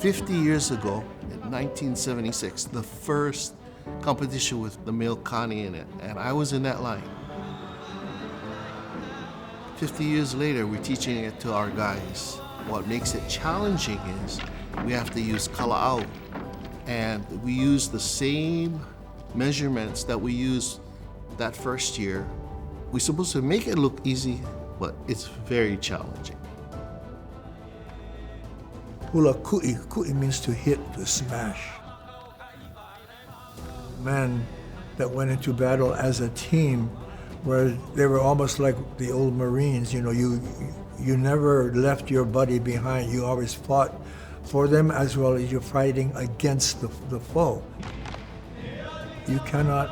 50 years ago, in 1976, the first competition with the male Kāne in it, and I was in that line. 50 years later, we're teaching it to our guys. What makes it challenging is we have to use kala'au, and we use the same measurements that we used that first year. We're supposed to make it look easy, but it's very challenging. Hula ku'i. Ku'i means to hit, to smash. Men that went into battle as a team, where they were almost like the old Marines. You know, you never left your buddy behind. You always fought for them as well as you're fighting against the foe. You cannot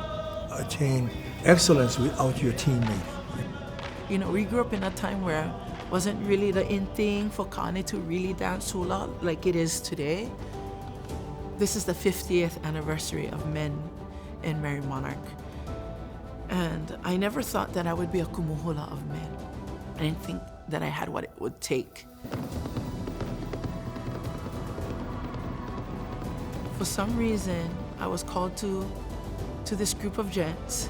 attain excellence without your teammate. You know, we grew up in a time where it wasn't really the in thing for Kāne to really dance hula like it is today. This is the 50th anniversary of men in Merrie Monarch. And I never thought that I would be a kumuhula of men. I didn't think that I had what it would take. For some reason, I was called to this group of gents.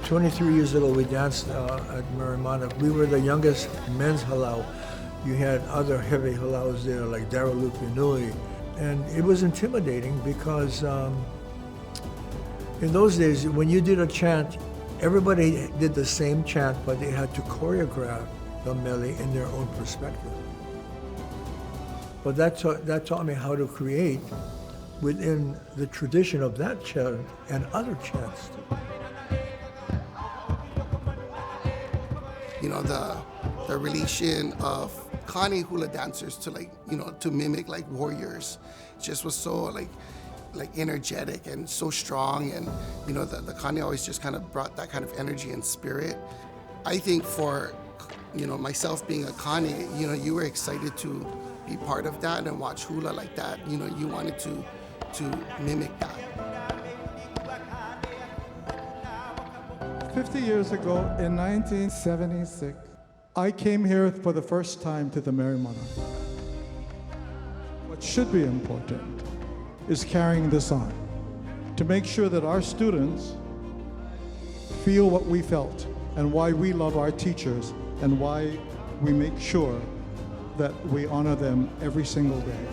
23 years ago, we danced at Merrie Monarch. We were the youngest men's halau. You had other heavy halaus there, like Daralupinui. And it was intimidating because in those days, when you did a chant, everybody did the same chant, but they had to choreograph the mele in their own perspective. But that taught me how to create within the tradition of that chant and other chants. You know, the relation of Kāne hula dancers to, like, you know, to mimic like warriors just was so like energetic and so strong. And you know, the Kāne always just kind of brought that kind of energy and spirit. I think for, you know, myself being a Kāne, you know, you were excited to be part of that and watch hula like that. You know, you wanted to mimic that. 50 years ago, in 1976, I came here for the first time to the Merrie Monarch. What should be important is carrying this on, to make sure that our students feel what we felt and why we love our teachers and why we make sure that we honor them every single day.